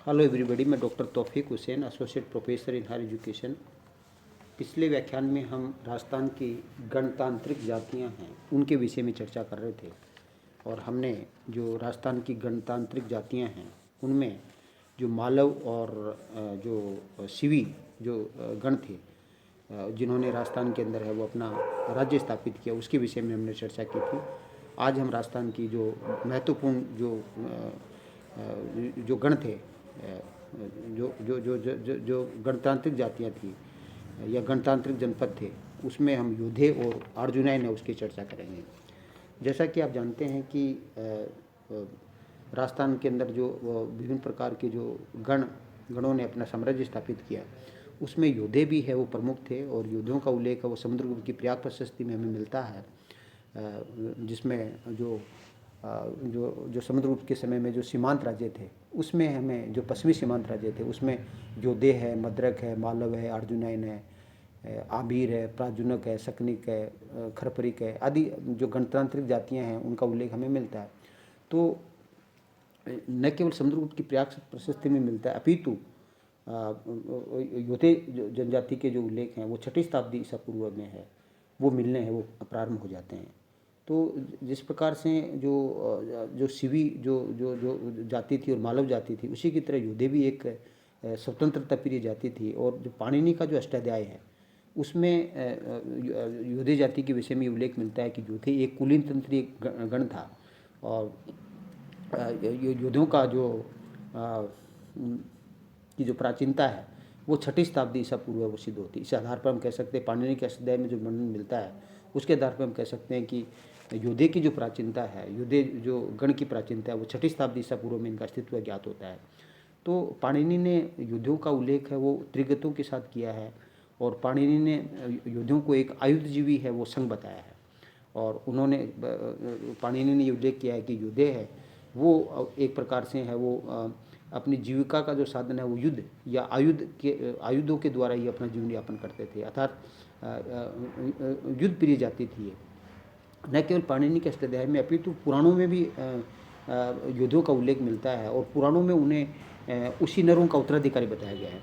Hello everybody, मैं doctor Taufiq Hussain, associate professor in higher education. पिछले व्याख्यान में हम राजस्थान की गणतांत्रिक जातियां हैं उनके विषय में चर्चा कर रहे थे। और हमने जो राजस्थान की गणतांत्रिक जातियां हैं उनमें जो मालव और जो सिवी जो गण थे, जिन्होंने राजस्थान के अंदर है वो अपना राज्य स्थापित किया, उसके विषय में हमने चर्चा की थी। आज हम राजस्थान की जो महत्वपूर्ण जो गण थे, जो गणतांत्रिक जातियाँ थी या गणतांत्रिक जनपद थे, उसमें हम योधे और अर्जुनाई ने उसकी चर्चा करेंगे। जैसा कि आप जानते हैं कि राजस्थान के अंदर जो विभिन्न प्रकार के जो गणों ने अपना साम्राज्य स्थापित किया, उसमें योधे भी है वो प्रमुख थे। और योधों का उल्लेख है वो समुद्रगुप्त की प्रयाग प्रशस्ति में हमें मिलता है, जिसमें जो समुद्रगुप्त के समय में जो सीमांत राज्य थे उसमें हमें जो पश्चिमी सीमांत राज्य थे उसमें योधे है, मद्रक है, मालव है, अर्जुनाइन है, आबीर है, प्राजुनक है, सकनिक है, खरपरिक है आदि जो गणतांत्रिक जातियां हैं उनका उल्लेख हमें मिलता है। तो न केवल समुद्रगुप्त की प्रयाग प्रशस्ति में मिलता है, अपितु योधे जनजाति के जो उल्लेख हैं वो 6ठी शताब्दी ईसा पूर्व में है, वो मिलने हैं, वो प्रारंभ हो जाते हैं। तो जिस प्रकार से जो सिवी जो जो जो जाति थी और मालव जाति थी, उसी की तरह योधे भी एक स्वतंत्रता प्रिय जाति थी। और जो पाणिनि का जो अष्टाध्याय है उसमें योधे जाति के विषय में उल्लेख मिलता है कि योधे एक कुलीन तंत्रीय गण था। और योधों का की जो प्राचीनता है वो 6ठी शताब्दी ईसा पूर्व को सिद्ध होती है। इस आधार पर हम कह सकते हैं, पाणिनि के अष्टाध्याय में जो वर्णन मिलता है उसके आधार पर हम कह सकते हैं कि योधे की जो प्राचीनता है, योधे जो गण की प्राचीनता है वो 6ठी शताब्दी ईसा पूर्व में इनका अस्तित्व ज्ञात होता है। तो पाणिनि ने योधों का उल्लेख है वो त्रिगतों के साथ किया है। और पाणिनि ने योधों को एक आयुधजीवी है वो संघ बताया है। और उन्होंने पाणिनि ने उल्लेख किया है कि योधे है वो एक प्रकार से है वो अपनी जीविका का जो साधन है वो युद्ध या आयुधों के द्वारा ही अपना जीवन यापन करते थे, अर्थात युद्ध प्रिय जाति थी ये। न केवल पाणिनि के अष्टाध्याय में अपितु पुराणों में भी योधों का उल्लेख मिलता है। और पुराणों में उन्हें उसी नरों का उत्तराधिकारी बताया गया है।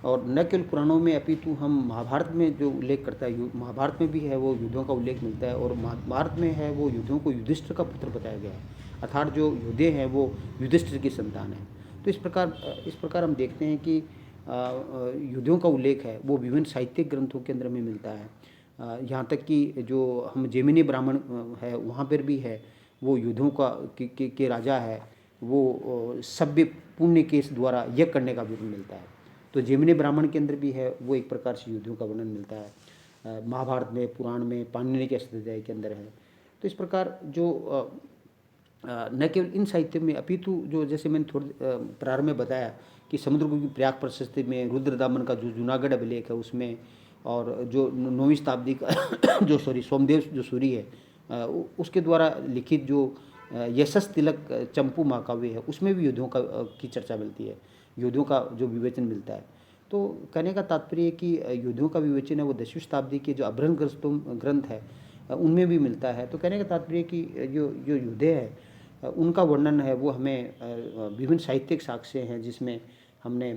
और न केवल पुराणों में अपितु हम महाभारत में जो उल्लेख करता है, महाभारत में भी है वो युद्धों का उल्लेख मिलता है। और महाभारत में है वो युद्धों को युधिष्ठिर का पुत्र बताया गया है, अर्थात जो योधे हैं वो युधिष्ठिर की संतान है। तो इस प्रकार हम देखते हैं कि युद्धों का उल्लेख है वो विभिन्न साहित्यिक ग्रंथों के अंदर में मिलता है। यहाँ तक कि जो हम जैमिनी ब्राह्मण है वहाँ पर भी है वो युद्धों के राजा है वो सभ्य पुण्य के द्वारा यज्ञ करने का विवरण मिलता है। तो जैमिनी ब्राह्मण के अंदर भी है वो एक प्रकार से युद्धों का वर्णन मिलता है। महाभारत में, पुराण में, पाणिनि के अष्टाध्याय के अंदर है। तो इस प्रकार जो न केवल इन साहित्य में अपितु जो जैसे मैंने थोड़ी प्रारंभ में बताया कि समुद्रगुप्त की प्रयाग प्रशस्ति में रुद्रदामन का जो जूनागढ़ अभिलेख है उसमें, और जो 9वीं शताब्दी का जो सोमदेव जो सूरी है उसके द्वारा लिखित जो यशस तिलक चंपू महाकाव्य है उसमें भी युद्धों की चर्चा मिलती है, युद्धों का जो विवेचन मिलता है। तो कहने का तात्पर्य है कि युद्धों का विवेचन है वो 10वीं शताब्दी के जो अभ्रन ग्रंथ है उनमें भी मिलता है। तो कहने का तात्पर्य कि जो युद्धे है उनका वर्णन है वो हमें विभिन्न साहित्यिक साक्ष्य हैं, जिसमें हमने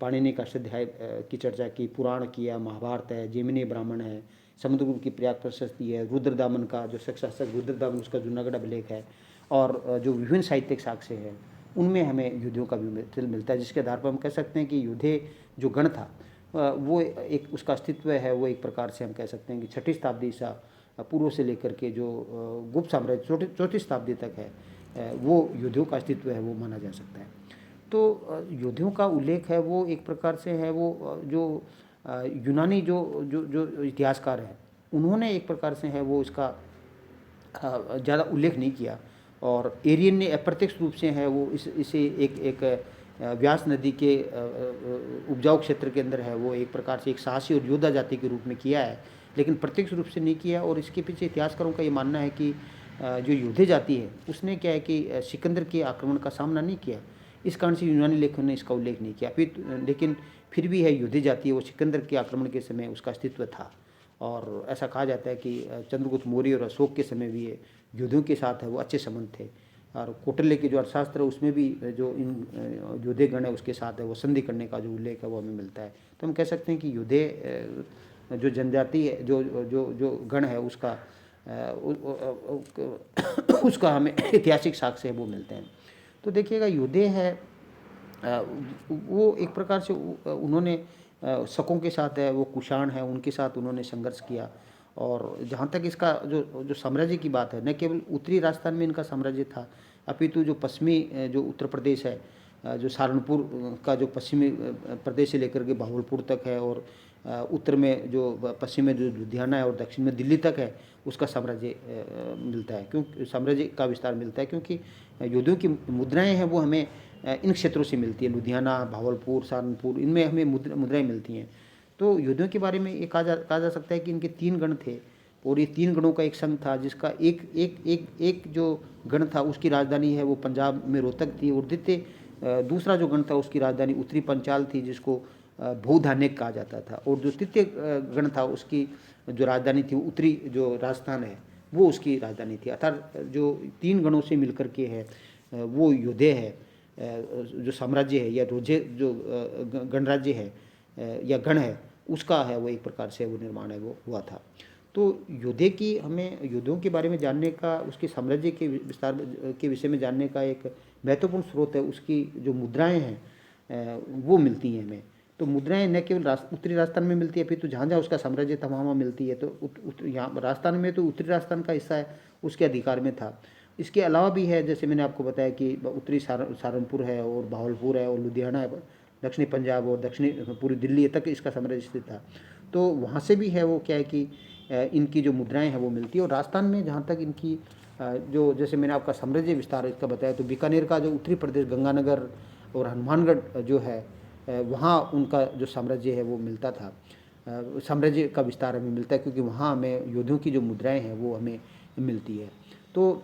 पाणिनि का अष्टाध्याय की चर्चा की, पुराण किया, महाभारत है, जैमिनी ब्राह्मण है, समुद्रगुप्त की प्रयाग प्रशस्ति है, रुद्रदामन का जो शासक रुद्रदामन उसका जूनागढ़ अभिलेख है, और जो विभिन्न साहित्यिक साक्ष्य हैं उनमें हमें युद्धों का भी मिलता है, जिसके आधार पर हम कह सकते हैं कि युद्धे जो गण था वो एक उसका अस्तित्व है वो एक प्रकार से हम कह सकते हैं कि 6ठी शताब्दी ईसा पूर्व से लेकर के जो गुप्त साम्राज्य 4ठी शताब्दी तक है वो युद्धों का अस्तित्व है वो माना जा सकता है। तो युद्धों का उल्लेख है वो एक प्रकार से है वो जो यूनानी जो जो जो इतिहासकार हैं उन्होंने एक प्रकार से है वो इसका ज़्यादा उल्लेख नहीं किया। और एरियन ने अप्रत्यक्ष रूप से है वो इसे एक व्यास नदी के उपजाऊ क्षेत्र के अंदर है वो एक प्रकार से एक साहसी और योद्धा जाति के रूप में किया है, लेकिन प्रत्यक्ष रूप से नहीं किया। और इसके पीछे इतिहासकारों का ये मानना है कि जो योद्धे जाति है उसने क्या है कि सिकंदर के आक्रमण का सामना नहीं किया, इस कारण से यूनानी लेखकों ने इसका उल्लेख नहीं किया। लेकिन फिर भी है योद्धे जाति है वो सिकंदर के आक्रमण के समय उसका अस्तित्व था। और ऐसा कहा जाता है कि चंद्रगुप्त मौर्य और अशोक के समय भी ये योद्धों के साथ है वो अच्छे संबंध थे। और कौटिल्य के जो अर्थशास्त्र है उसमें भी जो इन योद्धे गण है उसके साथ है वो संधि करने का जो उल्लेख है वो हमें मिलता है। तो हम कह सकते हैं कि योद्धे जो जनजाति है, जो जो जो गण है उसका उसका हमें ऐतिहासिक साक्ष्य है वो मिलते हैं। तो देखिएगा योद्धे है वो एक प्रकार से उन्होंने शकों के साथ है, वो कुषाण है उनके साथ उन्होंने संघर्ष किया। और जहाँ तक इसका जो जो साम्राज्य की बात है, न केवल उत्तरी राजस्थान में इनका साम्राज्य था, अपितु जो पश्चिमी जो उत्तर प्रदेश है, जो सहारनपुर का जो पश्चिमी प्रदेश से लेकर के भागलपुर तक है, और उत्तर में जो पश्चिम में जो लुधियाना है और दक्षिण में दिल्ली तक है, उसका साम्राज्य मिलता है। क्यों साम्राज्य का विस्तार मिलता है? क्योंकि योद्धाओं की मुद्राएं हैं वो हमें इन क्षेत्रों से मिलती है। लुधियाना, भागलपुर, सहारनपुर, इनमें हमें मुद्राएं मिलती हैं। तो योद्धाओं के बारे में ये कहा जा सकता है कि इनके 3 गण थे, और ये 3 गणों का एक संघ था, जिसका एक जो गण था उसकी राजधानी है वो पंजाब में रोहतक थी, और द्वितीय दूसरा जो गण था उसकी राजधानी उत्तरी पंचाल थी, जिसको भूधान्यक कहा जाता था। और जो तृतीय गण था उसकी जो राजधानी थी उत्तरी जो राजस्थान है वो उसकी राजधानी थी। अर्थात जो 3 गणों से मिलकर के है वो योद्धे है, जो साम्राज्य है या रोजे जो गणराज्य है या गण है उसका है वो एक प्रकार से वो निर्माण है वो हुआ था। तो योद्धे की हमें योद्धों के बारे में जानने का, उसके साम्राज्य के विस्तार के विषय में जानने का एक महत्वपूर्ण स्रोत है उसकी जो मुद्राएं हैं वो मिलती हैं हमें। तो मुद्राएं न केवल उत्तरी राजस्थान में मिलती है, फिर तो जहाँ जहाँ उसका साम्राज्य था वहाँ मिलती है। तो यहाँ राजस्थान में तो उत्तरी राजस्थान का हिस्सा है उसके अधिकार में था। इसके अलावा भी है, जैसे मैंने आपको बताया कि उत्तरी सहारनपुर है और भागलपुर है और लुधियाना है, दक्षिणी पंजाब और दक्षिणी पूरी दिल्ली तक इसका साम्राज्य स्थित था। तो वहाँ से भी है वो क्या है कि इनकी जो मुद्राएं हैं वो मिलती है। और राजस्थान में जहाँ तक इनकी जो जैसे मैंने आपका साम्राज्य विस्तार इसका बताया, तो बीकानेर का जो उत्तरी प्रदेश गंगानगर और हनुमानगढ़ जो है वहाँ उनका जो साम्राज्य है वो मिलता था, साम्राज्य का विस्तार हमें मिलता है, क्योंकि वहाँ हमें योद्धों की जो मुद्राएं हैं वो हमें मिलती है। तो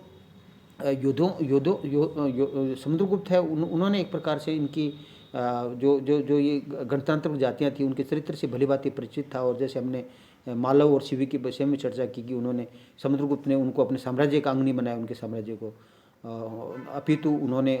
समुद्रगुप्त है उन्होंने एक प्रकार से इनकी जो जो जो ये गणतंत्र जातियाँ थी उनके चरित्र से भली भांति परिचित था। और जैसे हमने मालव और शिवी के विषय में चर्चा की कि उन्होंने समुद्रगुप्त ने उनको अपने साम्राज्य का अंग नहीं बनाया, उनके साम्राज्य को, अपितु उन्होंने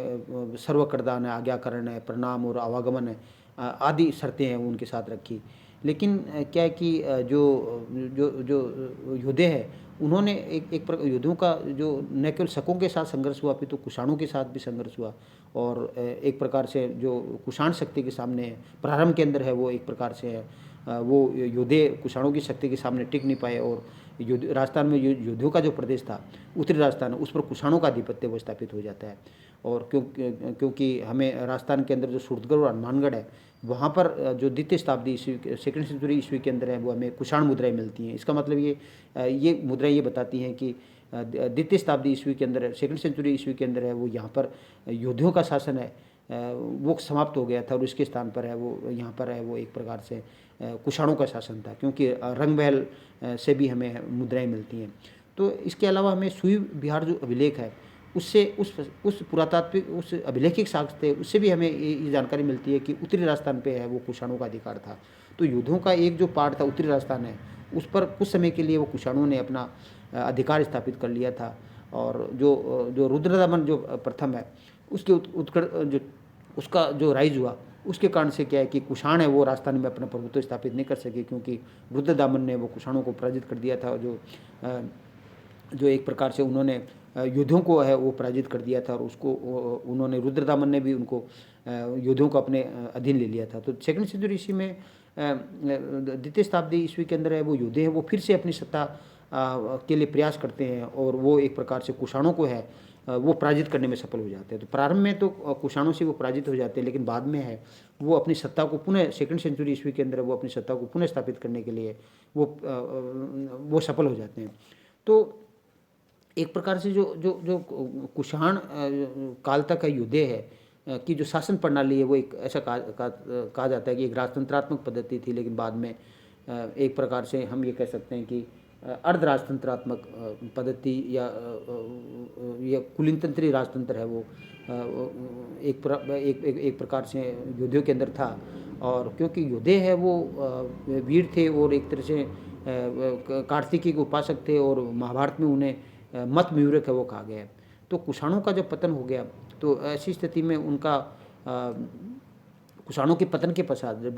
सर्वकरदान है, आज्ञाकरण है, प्रणाम और आवागमन है आदि शर्तें हैं वो उनके साथ रखी। लेकिन क्या है कि जो जो जो योद्धे हैं उन्होंने एक योद्धों का जो न केवल शकों के साथ संघर्ष हुआ, फिर तो कुषाणों के साथ भी संघर्ष हुआ। और एक प्रकार से जो कुषाण शक्ति के सामने प्रारंभ के अंदर है वो एक प्रकार से है वो योद्धे कुषाणों की शक्ति के सामने टिक नहीं पाए। और राजस्थान में योद्धियों का जो प्रदेश था उत्तरी राजस्थान, उस पर कुषाणों का आधिपत्य वो स्थापित हो जाता है। और क्योंकि हमें राजस्थान के अंदर जो सूरतगढ़ और हनुमानगढ़ है वहाँ पर जो द्वितीय शताब्दी ईस्वी, सेकेंड सेंचुरी ईस्वी के अंदर है वो हमें कुषाण मुद्राएं मिलती हैं। इसका मतलब ये मुद्राएं ये बताती हैं कि द्वितीय शताब्दी ईस्वी के अंदर, सेकेंड सेंचुरी ईस्वी के अंदर है वो यहाँ पर योद्धियों का शासन है वो समाप्त हो गया था, और इसके स्थान पर है वो यहाँ पर है वो एक प्रकार से कुषाणों का शासन था, क्योंकि रंगमहल से भी हमें मुद्राएं मिलती हैं। तो इसके अलावा हमें सुई बिहार जो अभिलेख है उससे उस पुरातात्विक उस अभिलेखिक साक्ष्य थे उससे भी हमें ये जानकारी मिलती है कि उत्तरी राजस्थान पे है वो कुषाणों का अधिकार था। तो योद्धों का एक जो पार्ट था उत्तरी राजस्थान है उस पर कुछ समय के लिए वो कुषाणों ने अपना अधिकार स्थापित कर लिया था। और जो रुद्रदमन जो प्रथम है उसके उत्कर्ष जो उसका जो राइज हुआ उसके कारण से क्या है कि कुषाण है वो राजस्थान में अपना प्रभुत्व स्थापित नहीं कर सके, क्योंकि रुद्रदामन ने वो कुषाणों को पराजित कर दिया था। जो एक प्रकार से उन्होंने योद्धियों को है वो पराजित कर दिया था, और उसको उन्होंने रुद्रदामन ने भी उनको योद्धियों को अपने अधीन ले लिया था। तो सेकंड सेंचुरी ईस्वी में द्वितीय शताब्दी ईस्वी के अंदर है वो योद्धे हैं वो फिर से अपनी सत्ता के लिए प्रयास करते हैं, और वो एक प्रकार से कुषाणों को है वो पराजित करने में सफल हो जाते हैं। तो प्रारंभ में तो कुषाणों से वो पराजित हो जाते हैं, लेकिन बाद में है वो अपनी सत्ता को पुनः सेकंड सेंचुरी ईस्वी के अंदर वो अपनी सत्ता को पुनः स्थापित करने के लिए वो सफल हो जाते हैं। तो एक प्रकार से जो कुषाण काल तक है योद्धे है कि जो शासन प्रणाली है वो एक ऐसा कहा जाता है कि एक राजतंत्रात्मक पद्धति थी, लेकिन बाद में एक प्रकार से हम ये कह सकते हैं कि अर्धराजतंत्रात्मक पद्धति या कुलीनतंत्री राजतंत्र है वो एक प्रकार से योद्धियों के अंदर था। और क्योंकि योद्धे है वो वीर थे और एक तरह से कार्तिकी के उपासक थे, और महाभारत में उन्हें मत मयूरक है वो कहा गया है। तो कुषाणों का जब पतन हो गया तो ऐसी स्थिति में उनका कुषाणों के पतन के पश्चात जब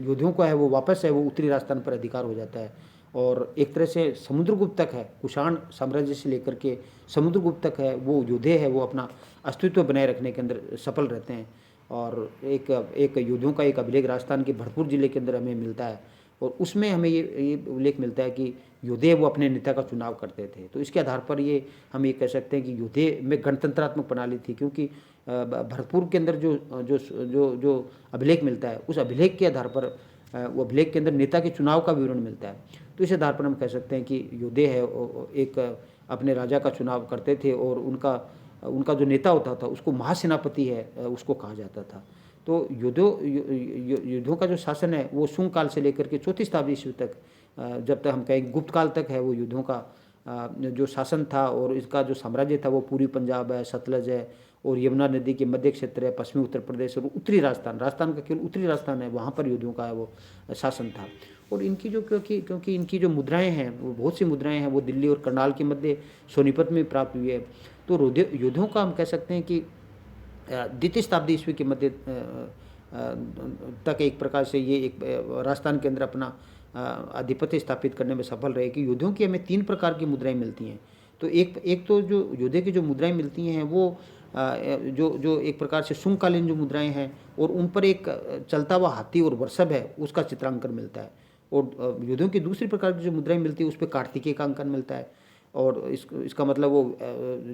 योधियों का है वो वापस है वो उत्तरी राजस्थान पर अधिकार हो जाता है और एक तरह से समुद्रगुप्त तक है, कुषाण साम्राज्य से लेकर के समुद्रगुप्त तक है वो योद्धे है वो अपना अस्तित्व बनाए रखने के अंदर सफल रहते हैं। और एक एक योद्धियों का एक अभिलेख राजस्थान के भरतपुर जिले के अंदर हमें मिलता है और उसमें हमें ये उल्लेख मिलता है कि योद्धे वो अपने नेता का चुनाव करते थे। तो इसके आधार पर ये हम ये कह सकते हैं कि योद्धे में गणतंत्रात्मक प्रणाली थी, क्योंकि भरतपुर के अंदर जो जो जो जो अभिलेख मिलता है उस अभिलेख के आधार पर वो अभिलेख के अंदर नेता के चुनाव का विवरण मिलता है। तो इस आधार पर हम कह सकते हैं कि योद्धे है एक अपने राजा का चुनाव करते थे और उनका उनका जो नेता होता था उसको महासेनापति है उसको कहा जाता था। तो युद्धों का जो शासन है वो शुंग काल से लेकर के 4वीं शताब्दी ईस्वी तक, जब तक हम कहें गुप्त काल तक है वो युद्धों का जो शासन था और इसका जो साम्राज्य था वो पूर्वी पंजाब है, सतलज है और यमुना नदी के मध्य क्षेत्र है, पश्चिमी उत्तर प्रदेश और उत्तरी राजस्थान, राजस्थान का केवल उत्तरी राजस्थान है, वहाँ पर युद्धों का है वो शासन था। और इनकी जो क्योंकि इनकी जो मुद्राएं हैं वो बहुत सी मुद्राएं हैं वो दिल्ली और करनाल के मध्य सोनीपत में प्राप्त हुई है। तो युद्धों का हम कह सकते हैं कि द्वितीय शताब्दी ईस्वी के मध्य तक एक प्रकार से ये एक राजस्थान के अंदर अपना आधिपत्य स्थापित करने में सफल रहे। कि युद्धों की हमें 3 प्रकार की मुद्राएं मिलती हैं। तो एक तो जो योद्धे की जो मुद्राएं मिलती हैं वो जो एक प्रकार से शुंगकालीन जो मुद्राएं हैं और उन पर एक चलता हुआ हाथी और वृषभ है उसका चित्रांकन मिलता है। और युद्धों की दूसरी प्रकार की जो मुद्राएं मिलती है उस पर कार्तिकेय का अंकन मिलता है। और इसका मतलब वो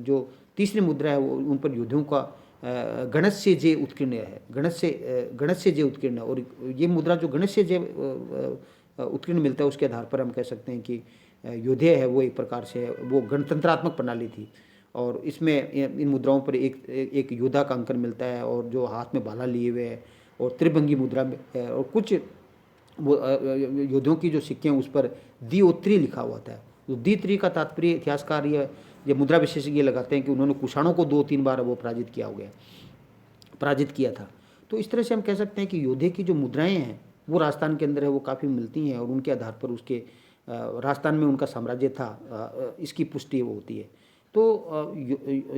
जो तीसरी मुद्रा है वो उन पर युद्धों का गणेश से जय उत्कीर्ण है, गणेश से जय उत्कीर्ण है। और ये मुद्रा जो गणेश से जय उत्कीर्ण मिलता है उसके आधार पर हम कह सकते हैं कि योद्धे है वो एक प्रकार से वो गणतंत्रात्मक प्रणाली थी। और इसमें इन मुद्राओं पर एक योद्धा का अंकन मिलता है और जो हाथ में भाला लिए हुए है और त्रिभंगी मुद्रा में और कुछ वो योद्धियों की जो सिक्के हैं उस पर द्विओत्री लिखा हुआ था। तो द्वित्री का तात्पर्य इतिहासकार ये मुद्रा विशेषज्ञ लगाते हैं कि उन्होंने कुषाणों को 2-3 बार वो पराजित किया था। तो इस तरह से हम कह सकते हैं कि योद्धे की जो मुद्राएं हैं वो राजस्थान के अंदर है वो काफ़ी मिलती हैं और उनके आधार पर उसके राजस्थान में उनका साम्राज्य था इसकी पुष्टि वो होती है। तो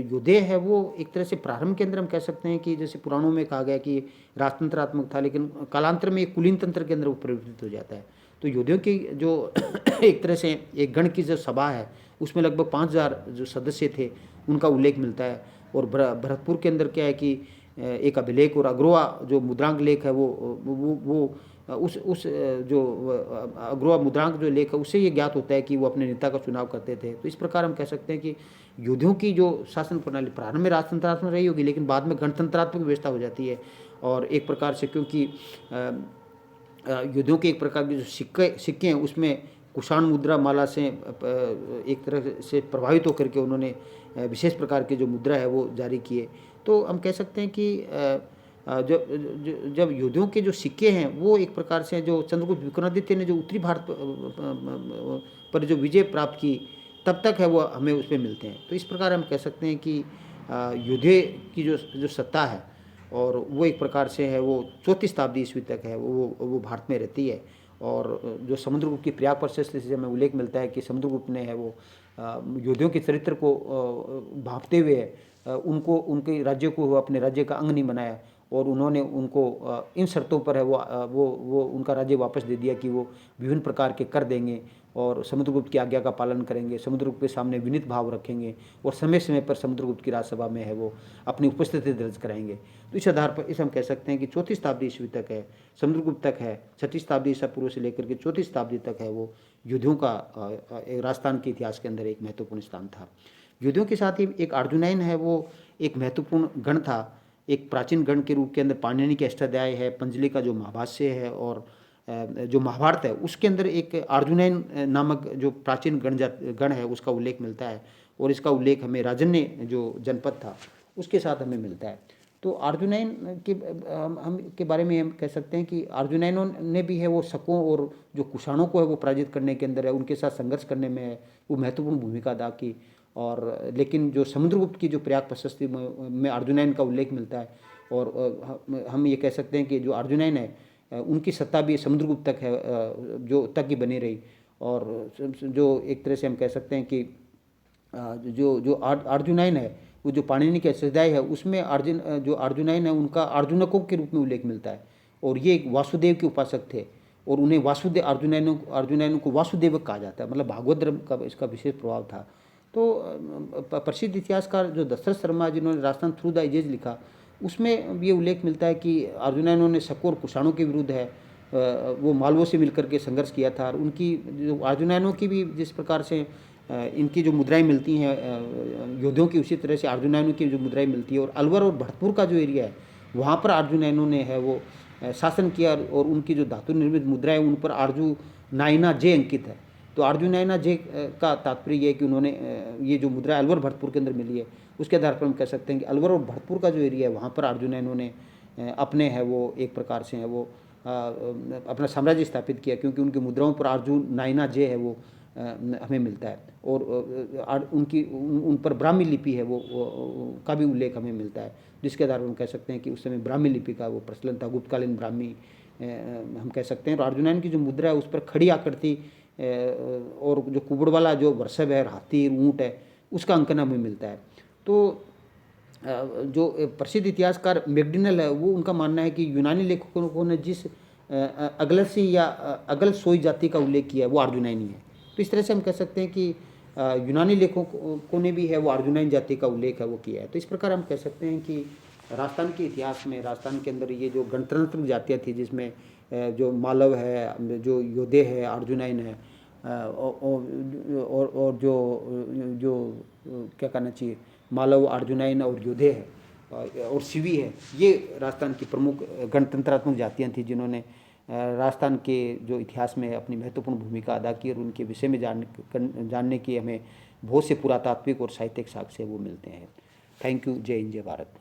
योद्धे है वो एक तरह से प्रारंभ के अंदर हम कह सकते हैं कि जैसे पुराणों में कहा गया कि राजतंत्रात्मक था, लेकिन कालांतर में एक कुलीन तंत्र के अंदर वो परिवर्तित हो जाता है। तो योद्धियों की जो एक तरह से एक गण की जो सभा है उसमें लगभग 5000 जो सदस्य थे उनका उल्लेख मिलता है। और भरतपुर के अंदर क्या है कि एक अभिलेख और अग्रवा जो मुद्रांक लेख है वो उस जो अग्रवा मुद्रांक जो लेख है उससे ये ज्ञात होता है कि वो अपने नेता का चुनाव करते थे। तो इस प्रकार हम कह सकते हैं कि योद्धियों की जो शासन प्रणाली प्रारंभ में राजतंत्रात्मक रही होगी लेकिन बाद में गणतंत्रात्मक व्यवस्था हो जाती है। और एक प्रकार से क्योंकि योद्धियों के एक प्रकार के जो सिक्के हैं उसमें कुषाण मुद्रा माला से एक तरह से प्रभावित होकर के उन्होंने विशेष प्रकार के जो मुद्रा है वो जारी किए। तो हम कह सकते हैं कि जब योद्धियों के जो सिक्के हैं वो एक प्रकार से जो चंद्रगुप्त विक्रमादित्य ने जो उत्तरी भारत पर जो विजय प्राप्त की तब तक है वो हमें उसमें मिलते हैं। तो इस प्रकार हम कह सकते हैं कि योद्धे की जो सत्ता है और वो एक प्रकार से है वो 4वीं शताब्दी ईस्वी तक है वो भारत में रहती है। और जो समुद्रगुप्त की प्रयाग प्रशस्ति से हमें उल्लेख मिलता है कि समुद्रगुप्त ने है वो योद्धियों के चरित्र को भांपते हुए उनको उनके राज्य को अपने राज्य का अंग नहीं बनाया और उन्होंने उनको इन शर्तों पर है वो उनका राज्य वापस दे दिया कि वो विभिन्न प्रकार के कर देंगे और समुद्रगुप्त की आज्ञा का पालन करेंगे, समुद्रगुप्त के सामने विनीत भाव रखेंगे और समय समय पर समुद्रगुप्त की राजसभा में है वो अपनी उपस्थिति दर्ज कराएंगे। तो इस आधार पर इसे हम कह सकते हैं कि 4वीं शताब्दी ईस्वी तक है समुद्रगुप्त तक है, 6वीं शताब्दी ईसा पूर्व से लेकर के 4वीं शताब्दी तक है वो युद्धों का राजस्थान के इतिहास के अंदर एक महत्वपूर्ण स्थान था। युद्धों के साथ ही एक अर्जुनयन है वो एक महत्वपूर्ण गण था, एक प्राचीन गण के रूप के अंदर पाणिनि के अष्टाध्याय है, पंजलि का जो महाभाष्य है और जो महाभारत है उसके अंदर एक अर्जुनयन नामक जो प्राचीन गण है उसका उल्लेख मिलता है। और इसका उल्लेख हमें राजन्य जो जनपद था उसके साथ हमें मिलता है। तो अर्जुनयन हम के बारे में हम कह सकते हैं कि अर्जुनयनों ने भी है वो शकों और जो कुषाणों को है वो पराजित करने के अंदर है उनके साथ संघर्ष करने में वो महत्वपूर्ण भूमिका अदा की। और लेकिन जो समुद्रगुप्त की जो प्रयाग प्रशस्ति में अर्जुनयन का उल्लेख मिलता है और हम ये कह सकते हैं कि जो अर्जुनयन है उनकी सत्ता भी समुद्रगुप्त तक है जो तक ही बनी रही। और जो एक तरह से हम कह सकते हैं कि जो जो अर्जुनायन है, वो जो पाणिनि के अष्टाध्यायी है उसमें जो अर्जुनायन है उनका अर्जुनकों के रूप में उल्लेख मिलता है। और ये एक वासुदेव के उपासक थे और उन्हें वासुदेव अर्जुनायनों को वासुदेवक कहा जाता है, मतलब भागवत धर्म का इसका विशेष प्रभाव था। तो प्रसिद्ध इतिहासकार जो दशरथ शर्मा जिन्होंने राजस्थान थ्रू द एजेस लिखा, उसमें ये उल्लेख मिलता है कि अर्जुनायनों ने शक और कुषाणों के विरुद्ध है वो मालवों से मिलकर के संघर्ष किया था। और उनकी जो अर्जुनायनों की भी जिस प्रकार से इनकी जो मुद्राएं मिलती हैं योद्धाओं की, उसी तरह से अर्जुनायनों की जो मुद्राएं मिलती है। और अलवर और भरतपुर का जो एरिया है वहाँ पर अर्जुनायनों ने है वो शासन किया और उनकी जो धातु निर्मित मुद्राएं उन पर अर्जु नायना जे अंकित है। तो अर्जु नायना जे का तात्पर्य ये है कि उन्होंने ये जो मुद्रा अलवर भरतपुर के अंदर मिली है उसके आधार पर हम कह सकते हैं कि अलवर और भरतपुर का जो एरिया है वहाँ पर अर्जुनायनों ने अपने है वो एक प्रकार से है वो अपना साम्राज्य स्थापित किया, क्योंकि उनकी मुद्राओं पर अर्जुन नायना जे है वो हमें मिलता है। और उन पर ब्राह्मी लिपि है वो का भी उल्लेख हमें मिलता है, जिसके आधार पर हम कह सकते हैं कि उस समय ब्राह्मी लिपि का वो प्रचलन था, गुप्तकालीन ब्राह्मी हम कह सकते हैं। और अर्जुनायन की जो मुद्रा है उस पर खड़ी आकृति और जो कुबड़ वाला जो वृषभ है, हाथी, ऊँट है, उसका अंकन हमें मिलता है। तो जो प्रसिद्ध इतिहासकार मैगडिनल है वो उनका मानना है कि यूनानी लेखकों ने जिस अगलसी या अगलसोई जाति का उल्लेख किया है वो अर्जुनायनी है। तो इस तरह से हम कह सकते हैं कि यूनानी लेखकों ने भी है वो अर्जुनायन जाति का उल्लेख है वो किया है। तो इस प्रकार हम कह सकते हैं कि राजस्थान के इतिहास में, राजस्थान के अंदर ये जो गणतंत्र जातियाँ थी जिसमें जो मालव है, जो योद्धे है, अर्जुनायन है और जो क्या कहना चाहिए, मालव, अर्जुनायन और योद्धे है और शिवी है, ये राजस्थान की प्रमुख गणतंत्रात्मक जातियाँ थी जिन्होंने राजस्थान के जो इतिहास में अपनी महत्वपूर्ण भूमिका अदा की। और उनके विषय में जानने की हमें बहुत से पुरातात्विक और साहित्यिक साक्ष्य वो मिलते हैं। Thank you. जय हिंद, जय भारत।